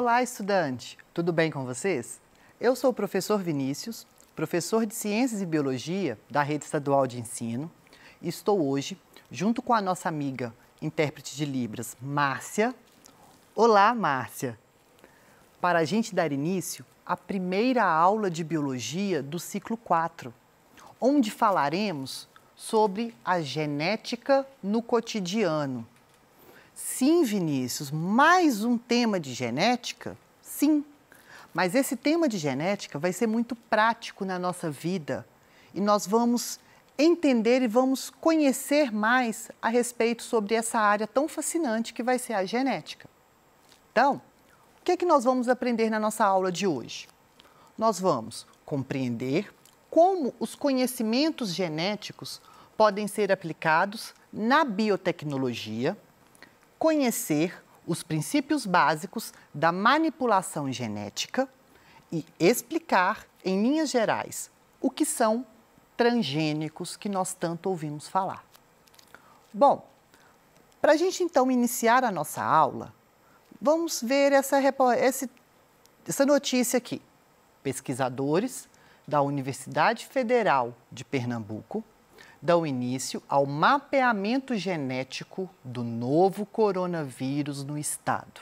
Olá, estudante! Tudo bem com vocês? Eu sou o professor Vinícius, professor de Ciências e Biologia da Rede Estadual de Ensino, e estou hoje, junto com a nossa amiga intérprete de Libras, Márcia. Olá, Márcia! Para a gente dar início à primeira aula de Biologia do ciclo 4, onde falaremos sobre a genética no cotidiano. Sim, Vinícius, mais um tema de genética? Sim, mas esse tema de genética vai ser muito prático na nossa vida e nós vamos entender e vamos conhecer mais a respeito sobre essa área tão fascinante que vai ser a genética. Então, o que é que nós vamos aprender na nossa aula de hoje? Nós vamos compreender como os conhecimentos genéticos podem ser aplicados na biotecnologia, conhecer os princípios básicos da manipulação genética e explicar, em linhas gerais, o que são transgênicos que nós tanto ouvimos falar. Bom, para a gente então iniciar a nossa aula, vamos ver essa notícia aqui. Pesquisadores da Universidade Federal de Pernambuco dão início ao mapeamento genético do novo coronavírus no estado.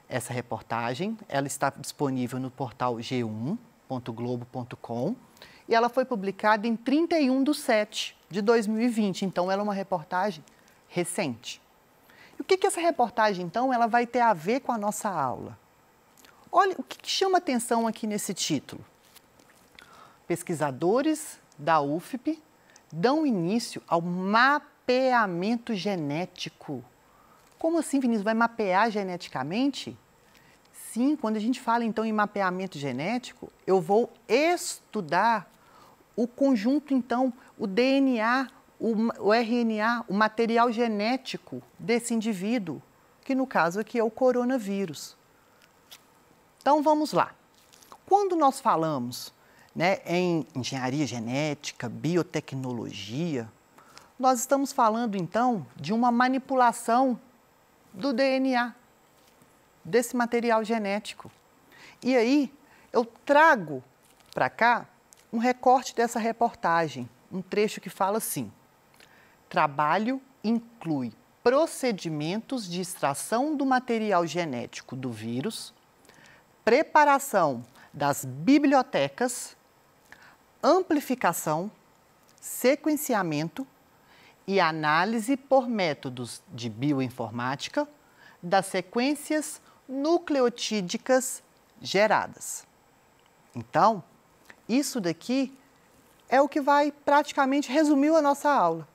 Essa reportagem ela está disponível no portal g1.globo.com e ela foi publicada em 31/7/2020, então ela é uma reportagem recente. E o que essa reportagem, então, ela vai ter a ver com a nossa aula? Olha, o que chama atenção aqui nesse título? Pesquisadores da UFPE dão início ao mapeamento genético. Como assim, Vinícius? Vai mapear geneticamente? Sim, quando a gente fala então em mapeamento genético, eu vou estudar o conjunto, então, o DNA, o RNA, o material genético desse indivíduo, que no caso aqui é o coronavírus. Então, vamos lá. Quando nós falamos em engenharia genética, biotecnologia, nós estamos falando, então, de uma manipulação do DNA, desse material genético. E aí, eu trago para cá um recorte dessa reportagem, um trecho que fala assim: trabalho inclui procedimentos de extração do material genético do vírus, preparação das bibliotecas, amplificação, sequenciamento e análise por métodos de bioinformática das sequências nucleotídicas geradas. Então, isso daqui é o que vai praticamente resumir a nossa aula.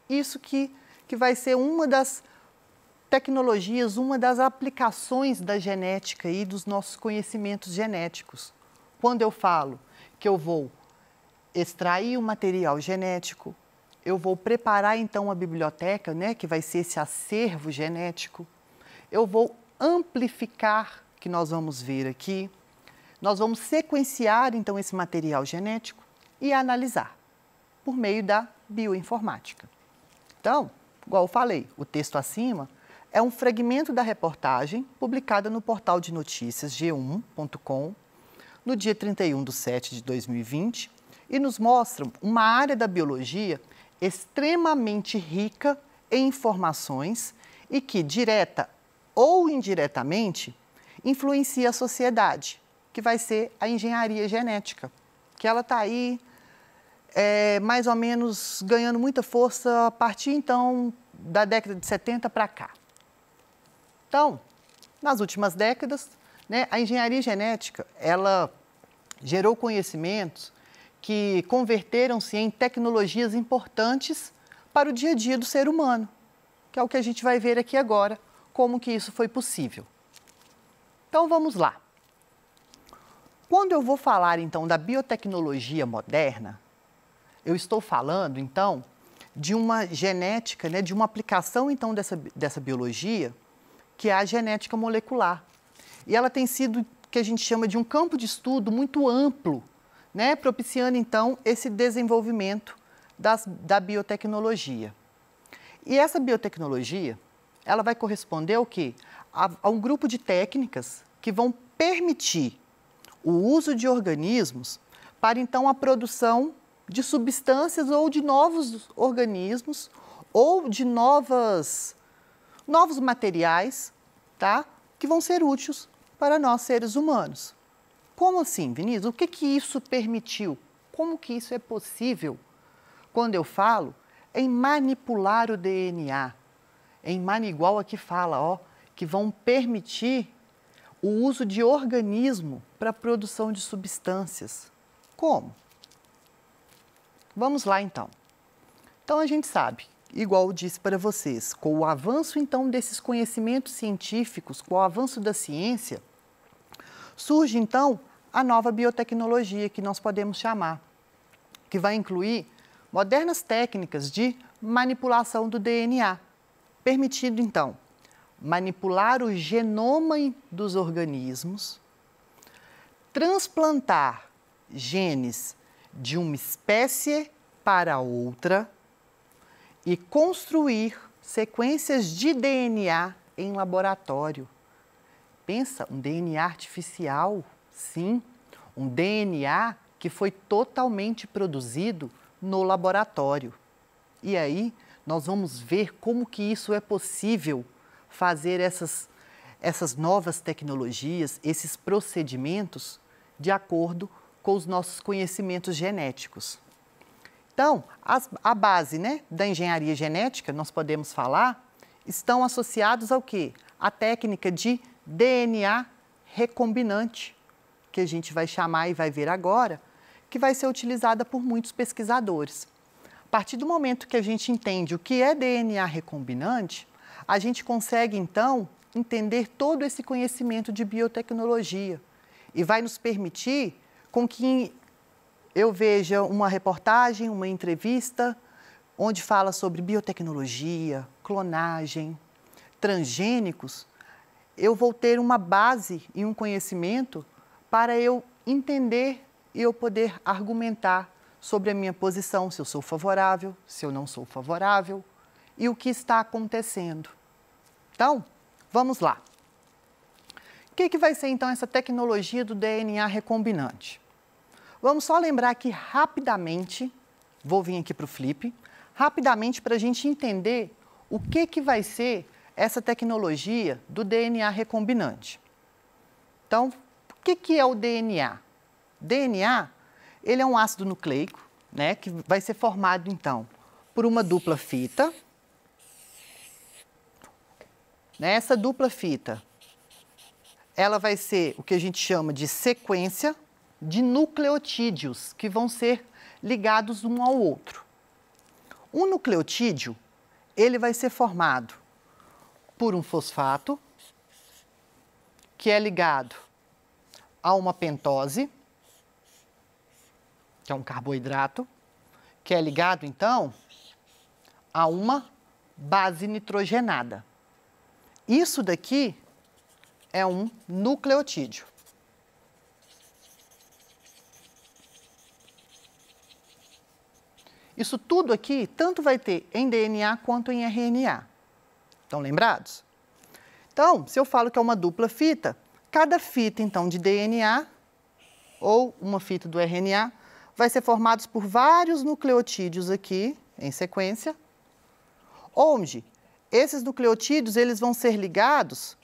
Isso que vai ser uma das tecnologias, uma das aplicações da genética e dos nossos conhecimentos genéticos. Quando eu falo que eu vou extrair o material genético, eu vou preparar então a biblioteca, que vai ser esse acervo genético, eu vou amplificar, que nós vamos ver aqui, nós vamos sequenciar então esse material genético e analisar por meio da bioinformática. Então, igual eu falei, o texto acima é um fragmento da reportagem publicada no portal de notícias g1.com no dia 31/7/2020 e nos mostram uma área da biologia extremamente rica em informações e que, direta ou indiretamente, influencia a sociedade, que vai ser a engenharia genética, que ela está aí mais ou menos ganhando muita força a partir, então, da década de 70 para cá. Então, nas últimas décadas, a engenharia genética, ela gerou conhecimentos que converteram-se em tecnologias importantes para o dia a dia do ser humano, que é o que a gente vai ver aqui agora, como que isso foi possível. Então, vamos lá. Quando eu vou falar, então, da biotecnologia moderna, eu estou falando, então, de uma genética, de uma aplicação, então, dessa biologia, que é a genética molecular. E ela tem sido, que a gente chama de um campo de estudo muito amplo, propiciando, então, esse desenvolvimento da biotecnologia. E essa biotecnologia, ela vai corresponder ao quê? há um grupo de técnicas que vão permitir o uso de organismos para, então, a produção de substâncias ou de novos organismos ou de novos materiais, tá? Que vão ser úteis para nós, seres humanos. Como assim, Vinícius? O que isso permitiu? Como que isso é possível? Quando eu falo em manipular o DNA, igual aqui fala, ó, que vão permitir o uso de organismo para a produção de substâncias. Como? Vamos lá, então. Então, a gente sabe, igual eu disse para vocês, com o avanço, então, desses conhecimentos científicos, com o avanço da ciência, surge, então, a nova biotecnologia, que nós podemos chamar, que vai incluir modernas técnicas de manipulação do DNA, permitindo, então, manipular o genoma dos organismos, transplantar genes de uma espécie para outra e construir sequências de DNA em laboratório. Pensa, um DNA artificial, sim, um DNA que foi totalmente produzido no laboratório. E aí, nós vamos ver como que isso é possível fazer essas novas tecnologias, esses procedimentos de acordo com os nossos conhecimentos genéticos. Então, a base, né, da engenharia genética, nós podemos falar, estão associados ao quê? A técnica de DNA recombinante, que a gente vai chamar e vai ver agora, que vai ser utilizada por muitos pesquisadores. A partir do momento que a gente entende o que é DNA recombinante, a gente consegue, então, entender todo esse conhecimento de biotecnologia e vai nos permitir com que eu veja uma reportagem, uma entrevista, onde fala sobre biotecnologia, clonagem, transgênicos, eu vou ter uma base e um conhecimento para eu entender e eu poder argumentar sobre a minha posição, se eu sou favorável, se eu não sou favorável e o que está acontecendo. Então, vamos lá. O que vai ser, então, essa tecnologia do DNA recombinante? Vamos só lembrar aqui rapidamente, vou vir aqui para o flip, rapidamente para a gente entender o que vai ser essa tecnologia do DNA recombinante. Então, o que é o DNA? DNA, ele é um ácido nucleico, né, que vai ser formado, então, por uma dupla fita. Essa dupla fita, ela vai ser o que a gente chama de sequência de nucleotídeos, que vão ser ligados um ao outro. Um nucleotídeo, ele vai ser formado por um fosfato, que é ligado a uma pentose, que é um carboidrato, que é ligado, então, a uma base nitrogenada. Isso daqui é um nucleotídeo. Isso tudo aqui, tanto vai ter em DNA quanto em RNA. Estão lembrados? Então, se eu falo que é uma dupla fita, cada fita, então, de DNA ou uma fita do RNA vai ser formada por vários nucleotídeos aqui, em sequência, onde esses nucleotídeos eles vão ser ligados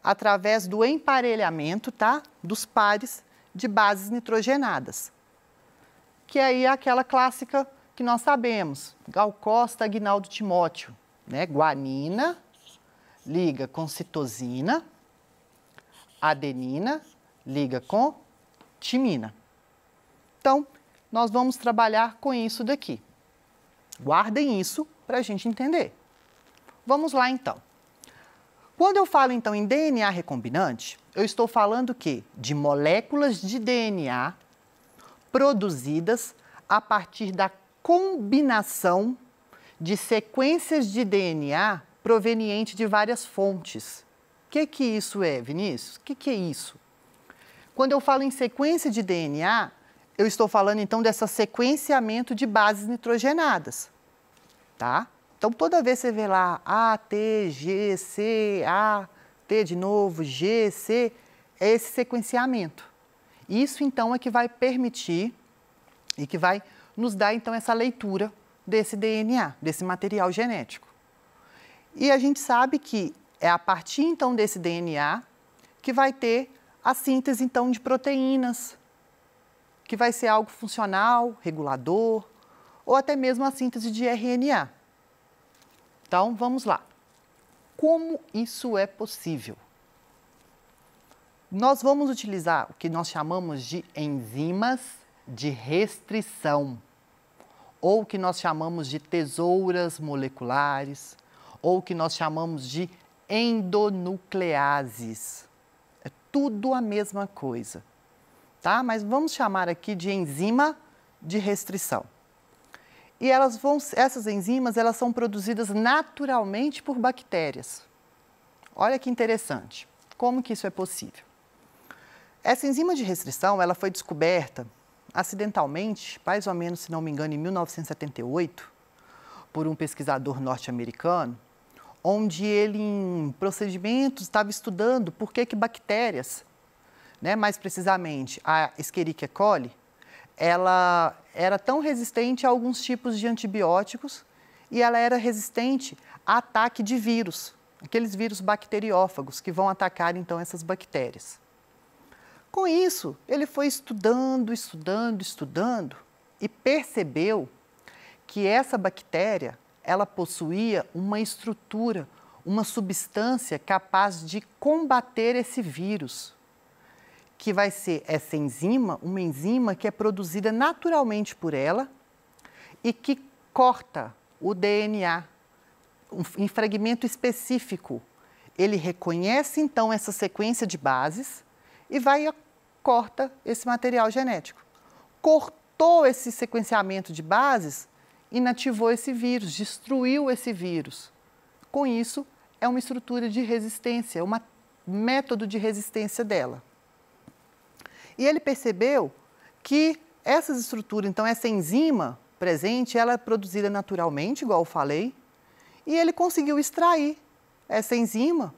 através do emparelhamento, tá? Dos pares de bases nitrogenadas. Que aí é aquela clássica que nós sabemos, Gal Costa, Aguinaldo Timóteo, né? Guanina liga com citosina, adenina liga com timina. Então, nós vamos trabalhar com isso daqui. Guardem isso para a gente entender. Vamos lá, então. Quando eu falo, então, em DNA recombinante, eu estou falando o quê? De moléculas de DNA produzidas a partir da combinação de sequências de DNA provenientes de várias fontes. O que isso é, Vinícius? O que é isso? Quando eu falo em sequência de DNA, eu estou falando, então, desse sequenciamento de bases nitrogenadas, tá? Então, toda vez que você vê lá A, T, G, C, A, T de novo, G, C, é esse sequenciamento. Isso, então, é que vai permitir e que vai nos dar, então, essa leitura desse DNA, desse material genético. E a gente sabe que é a partir, então, desse DNA que vai ter a síntese, então, de proteínas, que vai ser algo funcional, regulador, ou até mesmo a síntese de RNA. Então, vamos lá. Como isso é possível? Nós vamos utilizar o que nós chamamos de enzimas de restrição, ou o que nós chamamos de tesouras moleculares, ou o que nós chamamos de endonucleases. É tudo a mesma coisa, tá? Mas vamos chamar aqui de enzima de restrição. E essas enzimas, elas são produzidas naturalmente por bactérias. Olha que interessante. Como que isso é possível? Essa enzima de restrição, ela foi descoberta acidentalmente, mais ou menos, se não me engano, em 1978, por um pesquisador norte-americano, onde ele, em procedimentos, estava estudando por que bactérias, mais precisamente a Escherichia coli, ela era tão resistente a alguns tipos de antibióticos e ela era resistente a ataque de vírus, aqueles vírus bacteriófagos que vão atacar, então, essas bactérias. Com isso, ele foi estudando e percebeu que essa bactéria, ela possuía uma estrutura, uma substância capaz de combater esse vírus, que vai ser essa enzima, uma enzima que é produzida naturalmente por ela e que corta o DNA em fragmento específico. Ele reconhece, então, essa sequência de bases e vai e corta esse material genético. Cortou esse sequenciamento de bases, inativou esse vírus, destruiu esse vírus. Com isso, é uma estrutura de resistência, um método de resistência dela. E ele percebeu que essas estruturas, então essa enzima presente, ela é produzida naturalmente, igual eu falei, e ele conseguiu extrair essa enzima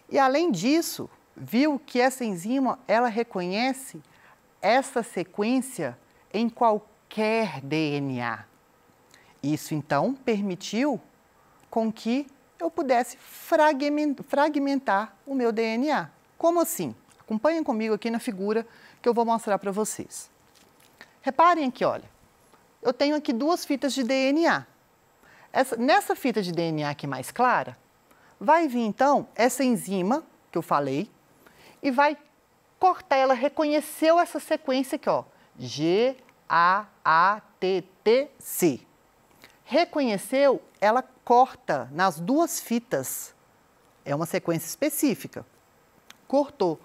e, além disso, viu que essa enzima, ela reconhece essa sequência em qualquer DNA. Isso, então, permitiu com que eu pudesse fragmentar o meu DNA. Como assim? Acompanhem comigo aqui na figura que eu vou mostrar para vocês. Reparem aqui, olha, eu tenho aqui duas fitas de DNA. Nessa fita de DNA aqui mais clara, vai vir, então, essa enzima que eu falei e vai cortar, ela reconheceu essa sequência aqui, ó, GAATTC. Reconheceu, ela corta nas duas fitas. É uma sequência específica. Cortou.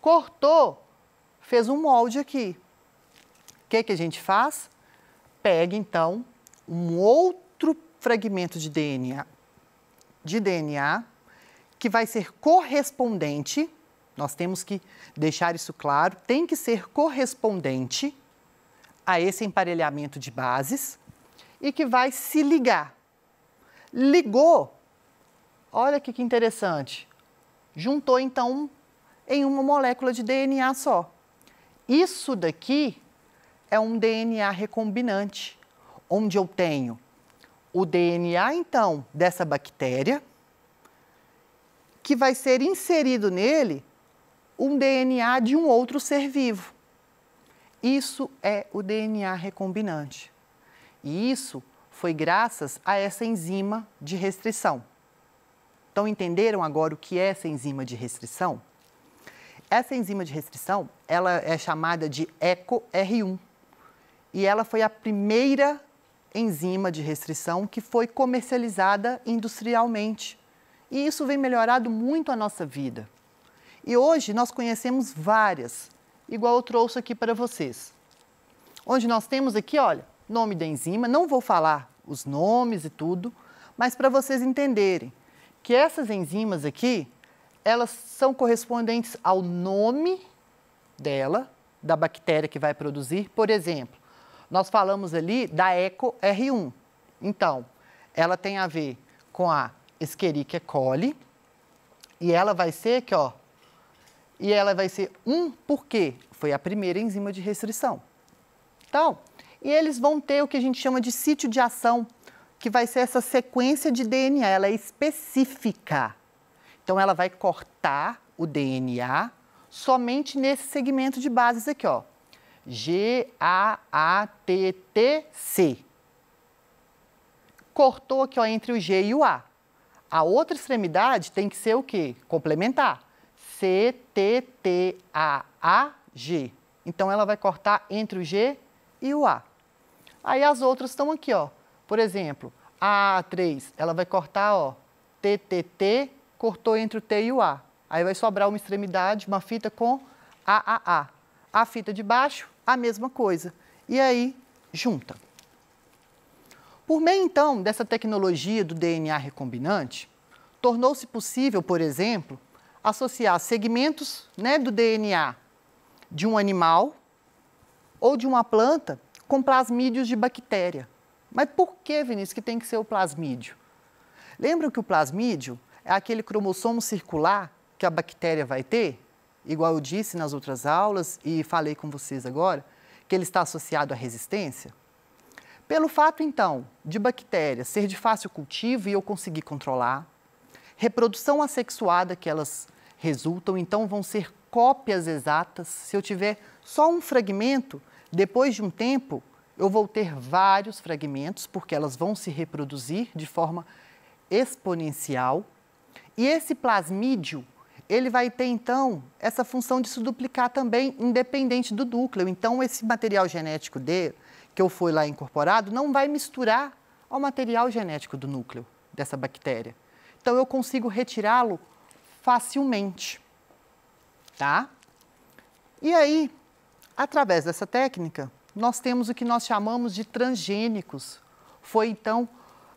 Cortou, fez um molde aqui. O que a gente faz? Pega, então, um outro fragmento de DNA que vai ser correspondente, nós temos que deixar isso claro, tem que ser correspondente a esse emparelhamento de bases e que vai se ligar. Ligou, olha que interessante, juntou então em uma molécula de DNA só. Isso daqui é um DNA recombinante, onde eu tenho o DNA, então, dessa bactéria, que vai ser inserido nele um DNA de um outro ser vivo. Isso é o DNA recombinante. E isso foi graças a essa enzima de restrição. Então, entenderam agora o que é essa enzima de restrição? Essa enzima de restrição, ela é chamada de EcoR1. E ela foi a primeira enzima de restrição que foi comercializada industrialmente. E isso vem melhorado muito a nossa vida. E hoje nós conhecemos várias, igual eu trouxe aqui para vocês. Onde nós temos aqui, olha, nome da enzima, não vou falar os nomes e tudo, mas para vocês entenderem que essas enzimas aqui, elas são correspondentes ao nome dela, da bactéria que vai produzir. Por exemplo, nós falamos ali da EcoR1. Então, ela tem a ver com a Escherichia coli E ela vai ser aqui, ó. E ela vai ser 1 por quê? Foi a primeira enzima de restrição. Então, e eles vão ter o que a gente chama de sítio de ação, que vai ser essa sequência de DNA, ela é específica. Então, ela vai cortar o DNA somente nesse segmento de bases aqui, ó. GAATTC. Cortou aqui, ó, entre o G e o A. A outra extremidade tem que ser o quê? Complementar. CTTAAG. Então, ela vai cortar entre o G e o A. Aí, as outras estão aqui, ó. Por exemplo, a A3, ela vai cortar, ó, TTT, cortou entre o T e o A. Aí vai sobrar uma extremidade, uma fita com AAA. A fita de baixo, a mesma coisa. E aí, junta. Por meio, então, dessa tecnologia do DNA recombinante, tornou-se possível, por exemplo, associar segmentos, né, do DNA de um animal ou de uma planta com plasmídios de bactéria. Mas por que, Vinícius, que tem que ser o plasmídio? Lembram que o plasmídio é aquele cromossomo circular que a bactéria vai ter? Igual eu disse nas outras aulas e falei com vocês agora, que ele está associado à resistência. Pelo fato, então, de bactérias ser de fácil cultivo e eu conseguir controlar, reprodução assexuada que elas resultam, então vão ser cópias exatas. Se eu tiver só um fragmento, depois de um tempo, eu vou ter vários fragmentos, porque elas vão se reproduzir de forma exponencial. E esse plasmídio, ele vai ter, então, essa função de se duplicar também, independente do núcleo. Então, esse material genético dele, que eu fui lá incorporado, não vai misturar ao material genético do núcleo dessa bactéria. Então, eu consigo retirá-lo facilmente, tá? E aí, através dessa técnica, nós temos o que nós chamamos de transgênicos. Foi, então,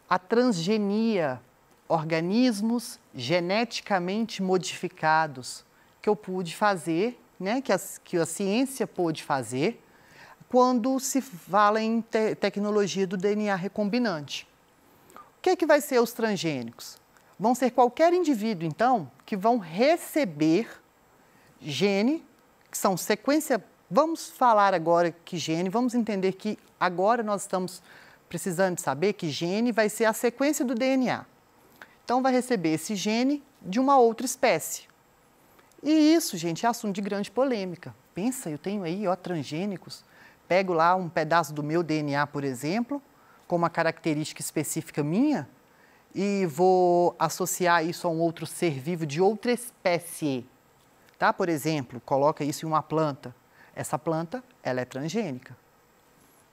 a transgenia, organismos geneticamente modificados, que eu pude fazer, né, que a ciência pôde fazer, quando se fala em tecnologia do DNA recombinante. O que vai ser os transgênicos? Vão ser qualquer indivíduo, então, que vão receber gene, que são sequência. Vamos falar agora que gene, vamos entender que agora nós estamos precisando de saber que gene vai ser a sequência do DNA. Então, vai receber esse gene de uma outra espécie. E isso, gente, é assunto de grande polêmica. Pensa, eu tenho aí, ó, transgênicos. Pego lá um pedaço do meu DNA, por exemplo, com uma característica específica minha, e vou associar isso a um outro ser vivo de outra espécie. Tá? Por exemplo, coloca isso em uma planta. Essa planta, ela é transgênica.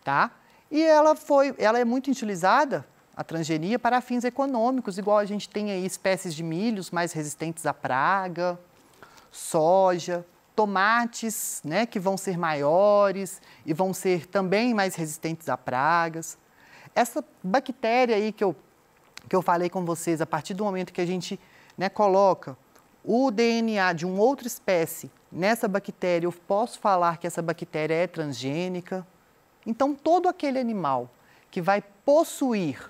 Tá? E ela é muito utilizada, a transgenia, para fins econômicos, igual a gente tem aí espécies de milhos mais resistentes à praga, soja, tomates, né, que vão ser maiores e vão ser também mais resistentes a pragas. Essa bactéria aí que eu falei com vocês, a partir do momento que a gente, né, coloca o DNA de uma outra espécie nessa bactéria, eu posso falar que essa bactéria é transgênica. Então, todo aquele animal que vai possuir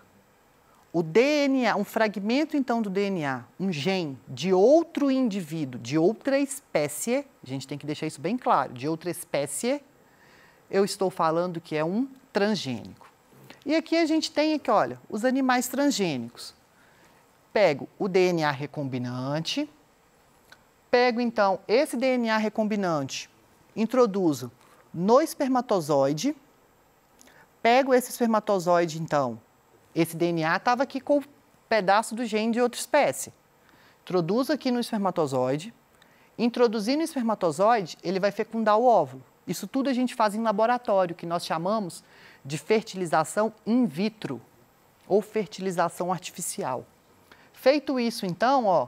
o DNA, um fragmento, então, do DNA, um gene de outro indivíduo, de outra espécie, a gente tem que deixar isso bem claro, de outra espécie, eu estou falando que é um transgênico. E aqui a gente tem, aqui, olha, os animais transgênicos. Pego o DNA recombinante, pego, então, esse DNA recombinante, introduzo no espermatozoide, pego esse espermatozoide, então, esse DNA estava aqui com um pedaço do gene de outra espécie. Introduzo aqui no espermatozoide. Introduzindo no espermatozoide, ele vai fecundar o óvulo. Isso tudo a gente faz em laboratório, que nós chamamos de fertilização in vitro ou fertilização artificial. Feito isso, então, ó,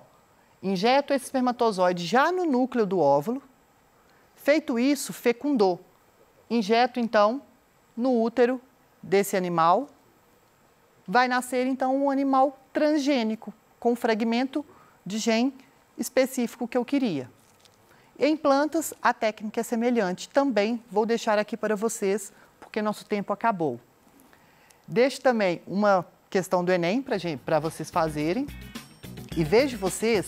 injeto esse espermatozoide já no núcleo do óvulo. Feito isso, fecundou. Injeto, então, no útero desse animal. Vai nascer, então, um animal transgênico, com um fragmento de gene específico que eu queria. Em plantas, a técnica é semelhante. Também vou deixar aqui para vocês, porque nosso tempo acabou. Deixo também uma questão do Enem para vocês fazerem. E vejo vocês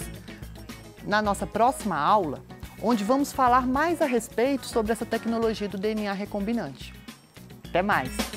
na nossa próxima aula, onde vamos falar mais a respeito sobre essa tecnologia do DNA recombinante. Até mais!